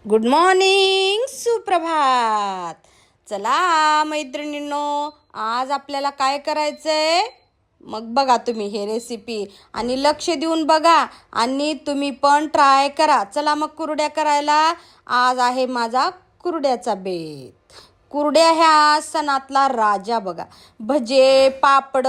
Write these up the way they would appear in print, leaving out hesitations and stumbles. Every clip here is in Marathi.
गुड मॉर्निंग, सुप्रभात. चला मैत्रिणींनो, आज आपल्याला काय करायचंय मग बघा तुम्ही हे रेसिपी आणि लक्ष देऊन बघा आणि तुम्ही पण ट्राय करा. चला मग कुरड्या करायला. आज आहे माझा कुरड्याचा बेत. कुरड्या ह्या सणातला राजा बघा. भजे, पापड,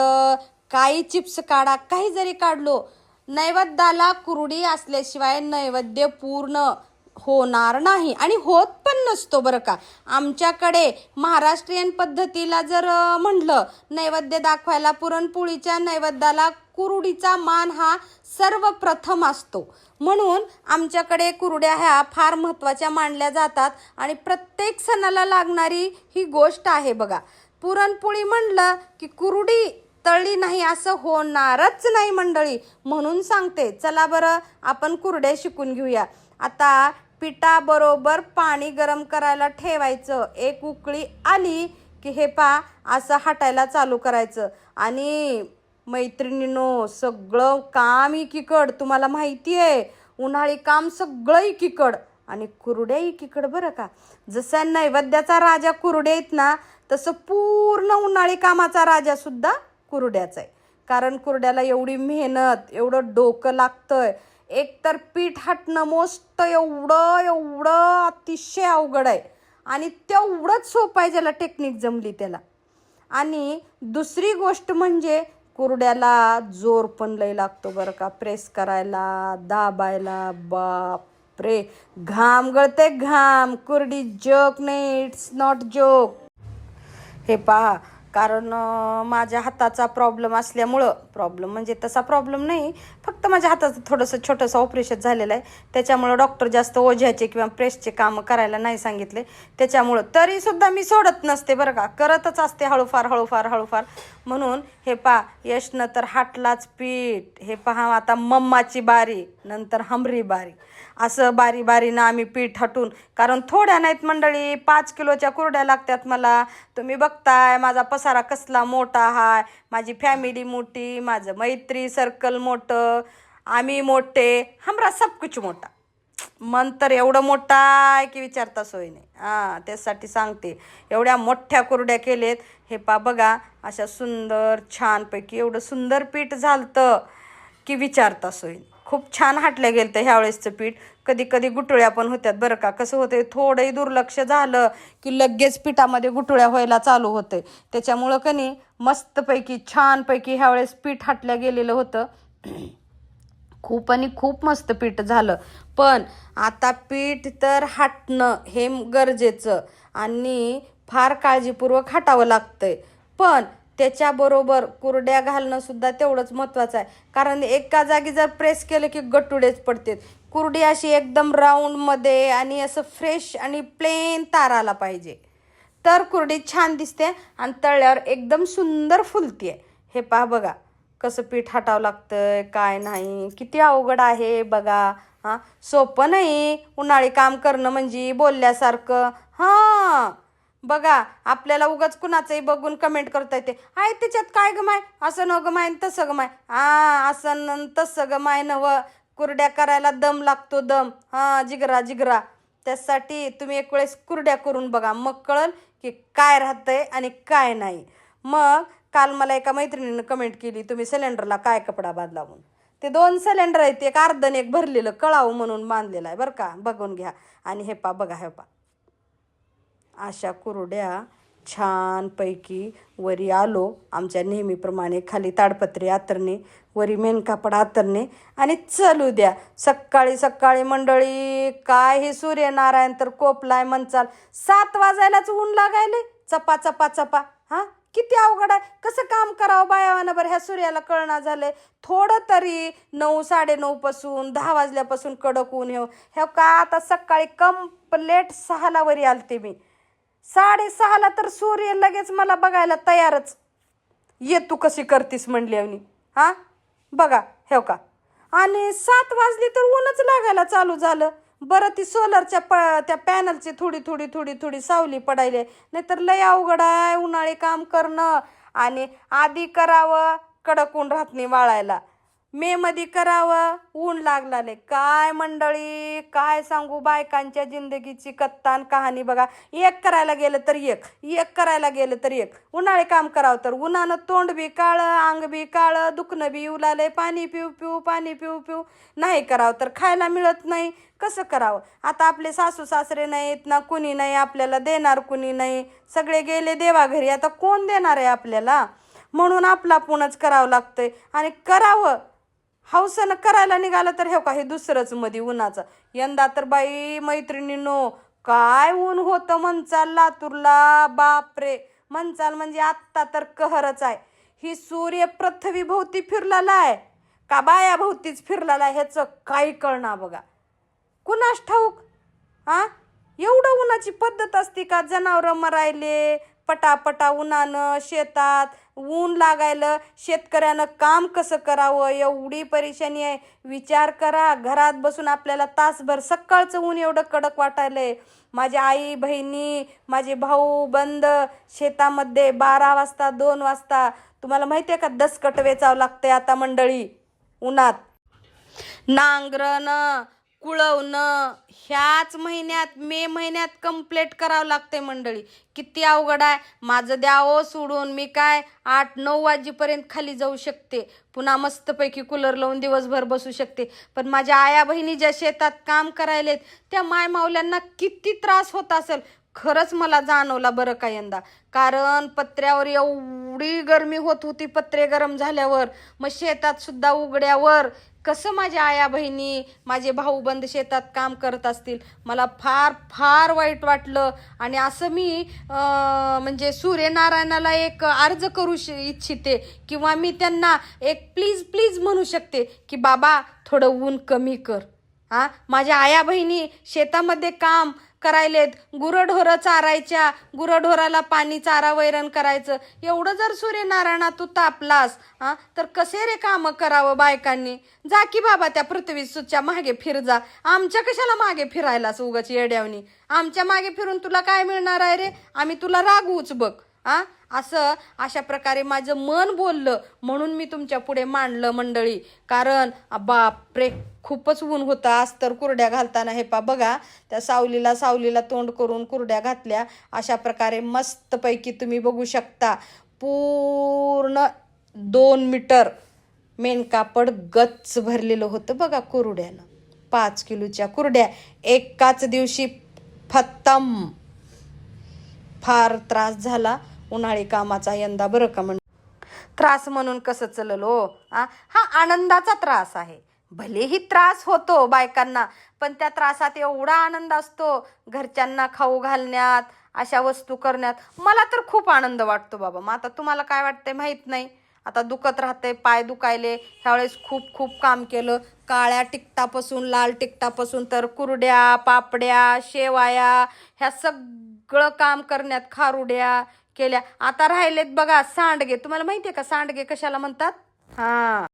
काही चिप्स काढा, काही जरी काढलो, नैवेद्याला कुरडी असल्याशिवाय नैवेद्य पूर्ण होणार नाही आणि होत पण नसतो बरं का. आमच्याकडे महाराष्ट्रीयन पद्धतीला जर म्हटलं नैवेद्य दाखवायला, पुरणपोळीच्या नैवेद्याला कुरडीचा मान हा सर्वप्रथम असतो. म्हणून आमच्याकडे कुरड्या ह्या फार महत्त्वाच्या मानल्या जातात आणि प्रत्येक सणाला लागणारी ही गोष्ट आहे बघा. पुरणपोळी म्हणलं की कुरडी तळली नाही असं होणारच नाही मंडळी. म्हणून सांगते, चला बरं आपण कुरड्या शिकून घेऊया. आता पिठाबरोबर पाणी गरम करायला ठेवायचं. एक उकळी आली की हे असं हटायला चालू करायचं. आणि मैत्रिणींनो, सगळं काम एकीकड, तुम्हाला माहिती आहे उन्हाळी काम सगळं एकीकड आणि कुरड्या एकीकड बरं का. जसं नैवेद्याचा राजा कुरड्या आहेत ना, तसं पूर्ण उन्हाळी कामाचा राजा सुद्धा कुरड्याचा आहे. कारण कुरड्याला एवढी मेहनत, एवढं डोकं लागतंय. एकतर पीठ हटणं मोस्ट एवढं अतिशय अवघड आहे आणि तेवढंच सोपं आहे ज्याला टेक्निक जमली त्याला. आणि दुसरी गोष्ट म्हणजे कुरड्याला जोर पण लय लागतो बरं का. प्रेस करायला, दाबायला, बाप रे, घाम गळते घाम. कुरडी जोक नाही, इट्स नॉट जोक. हे पहा, कारण माझ्या हाताचा प्रॉब्लेम असल्यामुळं, प्रॉब्लेम म्हणजे तसा प्रॉब्लेम नाही, फक्त माझ्या हाताचं थोडंसं छोटंसं ऑपरेशन झालेलं आहे. त्याच्यामुळं डॉक्टर जास्त ओझ्याचे किंवा प्रेसचे कामं करायला नाही सांगितले. त्याच्यामुळं तरीसुद्धा मी सोडत नसते बरं का, करतच असते हळूफार. म्हणून हे पहा, यशनं तर हाटलाच पीठ. हे पहा, आता मम्माची बारी, नंतर हमरी बारी. असं बारीनं आम्ही पीठ हटून, कारण थोड्या नाहीत मंडळी, 5 किलोच्या कुरड्या लागतात मला. तुम्ही बघताय माझा पसारा कसला मोठा हाय, माझी फॅमिली मोठी, माझं मैत्री सर्कल मोठं, आम्ही मोठे, हमरा सब कुछ मोठा. मन तर एवढं मोठा आहे की विचारता सोय नाही. त्यासाठी सांगते, एवढ्या मोठ्या कुरड्या केलेत. हे बघा, अशा सुंदर छानपैकी एवढं सुंदर पीठ झालतं की विचारता सोय नाही. खूप छान हाटल्या गेलं तर ह्यावेळेसचं पीठ. कधी गुटुळ्या पण होत्यात बरं का. कसं होते, थोडंही दुर्लक्ष झालं की लगेच पिठामध्ये गुटुळ्या व्हायला चालू होते. त्याच्यामुळं कनी मस्तपैकी छानपैकी ह्यावेळेस पीठ हाटल्या गेलेलं होतं. खूप मस्त पीठ झालं. पण आता पीठ तर हाटणं हे गरजेचं आणि फार काळजीपूर्वक हाटावं लागतंय. पण त्याच्याबरोबर कुरड्या घालणं सुद्धा तेवढंच महत्त्वाचं आहे. कारण एका जागी जर प्रेस केलं की गटुडेच पडतात. कुरडी अशी एकदम राऊंडमध्ये आणि असं फ्रेश आणि प्लेन तार आला पाहिजे, तर कुरडी छान दिसते आणि तळल्यावर एकदम सुंदर फुलते. हे पहा बघा कसं पीठ हटावं लागतं, काय नाही, किती अवघड आहे बघा. सोपं नाही उन्हाळी काम करणं म्हणजे बोलल्यासारखं. बघा, आपल्याला उगाच कुणाचंही बघून कमेंट करता येते, आहे त्याच्यात काय गमाय, असं न गमाय तसं गमाय. असं तसं गमाय नव. कुरड्या करायला दम लागतो, दम. जिगरा. त्यासाठी तुम्ही एक वेळेस कुरड्या करून बघा, मग कळल की काय राहतंय आणि काय नाही. मग काल मला एका मैत्रिणीनं कमेंट केली, तुम्ही सिलेंडरला काय कपडा बांधला म्हणून. ते 2 सिलेंडर आहेत, एक अर्धन एक भरलेलं, कळावं म्हणून बांधलेलं आहे बरं का. बघून घ्या. आणि हे बघा, हे अशा कुरड्या छानपैकी वरी आलो आमच्या नेहमीप्रमाणे, खाली ताडपत्री आतरणे, वरी मेन कापड आतरणे आणि चालू द्या. सकाळी मंडळी, काय हे सूर्यनारायण तर कोपलाय म्हणचाल. 7 वाजायलाच ऊन लागायले. चपा. किती अवघड आहे. कसं काम करावं बायावानं बरं. ह्या सूर्याला कळना झालंय. थोडं तरी 9, 9:30 पासून 10 वाजल्यापासून कडक ऊन. हे का आता सकाळी कंप्लेट 6ला वरी आलते मी. 6:30ला तर सूर्य लगेच मला बघायला तयारच. ये तू कशी करतीस म्हणली. बघा हे का. आणि 7 वाजली तर ऊनच लागायला चालू झालं. बरं, ती सोलरच्या त्या पॅनलची थोडी सावली पडायली, नाहीतर लय अवघड आहे उन्हाळी काम करणं. आणि आधी करावं, कडक ऊन राहत नाही वाळायला. मे मध्ये करावं, ऊन लागलाले. काय मंडळी, काय सांगू बायकांच्या जिंदगीची कत्तान कहाणी बघा. एक करायला गेलं तर एक करायला गेलं तर एक. उन्हाळे काम करावं तर उन्हानं तोंड बी काळं, अंग बी काळं, दुखणं बी उलाले, पाणी पिऊ पिऊ पाणी पिऊ पिऊ. नाही करावं तर खायला मिळत नाही. कसं करावं आता? आपले सासू सासरे नाहीत ना, कुणी नाही आपल्याला देणार, कुणी नाही. सगळे गेले देवाघरी, आता कोण देणार आहे आपल्याला? म्हणून आपला पुणच करावं लागतंय. आणि करावं हौसनं करायला निघालं तर हे का, हे दुसरंच मध्ये उन्हाचं. यंदा तर बाई मैत्रिणींनो, काय ऊन होतं मनचाल लातूरला, बापरे. मनचाल म्हणजे आत्ता तर कहरच आहे. ही सूर्य पृथ्वी भोवती फिरलेला आहे का बाया भोवतीच फिरलेला आहे, ह्याचं काही कळणार बघा. कुणास ठाऊक. हा, एवढं उन्हाची पद्धत असते का? जनावरं मरायले पटापटा उन्हानं, शेतात ऊन लागायलं, शेतकऱ्यानं काम कसं करावं, एवढी परेशानी आहे. विचार करा, घरात बसून आपल्याला तासभर सकाळचं ऊन एवढं कडक वाटायलंय. माझ्या आई बहिणी, माझे भाऊ बंद शेतामध्ये 12 वाजता 2 वाजता, तुम्हाला माहिती आहे का, दसकट वेचावं लागतंय आता मंडळी उन्हात. नांगरणं कुळवणं ह्याच महिन्यात, मे महिन्यात कंप्लीट करावं लागतंय मंडळी. किती अवघड आहे. माझं द्यावं सोडून, मी काय 8-9 वाजेपर्यंत खाली जाऊ शकते, पुन्हा मस्तपैकी कूलर लावून दिवसभर बसू शकते. पण माझ्या आया बहिणी ज्या शेतात काम करायलेत त्या मायमावल्यांना किती त्रास होत असेल खरंच मला जाणवला बरं का यंदा. कारण पत्र्यावर एवढी गरमी होत होती, पत्रे गरम झाल्यावर. मग शेतात सुद्धा उघड्यावर कसं माझ्या आया बहिणी, माझे भाऊ बंद शेतात काम करत असतील. मला फार फार वाईट वाटलं. आणि असं मी म्हणजे सूर्यनारायणाला एक अर्ज करू इच्छिते, किंवा मी त्यांना एक प्लीज प्लीज म्हणू शकते की बाबा थोडं ऊन कमी कर. माझ्या आया बहिणी शेतामध्ये काम करायलेत, गुरंढोरं चारायच्या, गुरंढोराला पाणी चारा वैरण करायचं. एवढं जर सूर्यनारायणा तू तापलास तर कसे रे कामं करावं बायकांनी? जा की बाबा त्या पृथ्वीच्या मागे फिर जा. आमच्या कशाला मागे फिरायलास उगाच येड्यावनी? आमच्या मागे फिरून तुला काय मिळणार आहे रे? आम्ही तुला रागवूच बघ. असं अशा प्रकारे माझं मन बोललं म्हणून मी तुमच्या पुढे मांडलं मंडळी. कारण बापरे खूपच ऊन होतं. आज तर कुरड्या घालताना हे पा बघा, त्या सावलीला तोंड करून कुरड्या घातल्या. अशा प्रकारे मस्तपैकी तुम्ही बघू शकता पूर्ण 2 मीटर मेन कापड गच्च भरलेलं होतं बघा कुरड्यानं. 5 किलोच्या कुरड्या एकाच दिवशी खतम. फार त्रास झाला उन्हाळी कामाचा यंदा बरं का. त्रास म्हणून कसं चलल हो? हा आनंदाचा त्रास आहे. भलेही त्रास होतो बायकांना, पण त्या त्रासात एवढा आनंद असतो. घरच्यांना खाऊ घालण्यात, अशा वस्तू करण्यात मला तर खूप आनंद वाटतो बाबा. मग आता तुम्हाला काय वाटतंय माहीत नाही. आता दुखत राहते, पाय दुखायले. ह्यावेळेस खूप खूप काम केलं. काळ्या तिखटापासून लाल तिखटापासून तर कुरड्या, पापड्या, शेवाया ह्या सगळं काम करण्यात खारुड्या केल्या. आता राहिलेत बघा सांडगे. तुम्हाला माहिती आहे का सांडगे कशाला म्हणतात?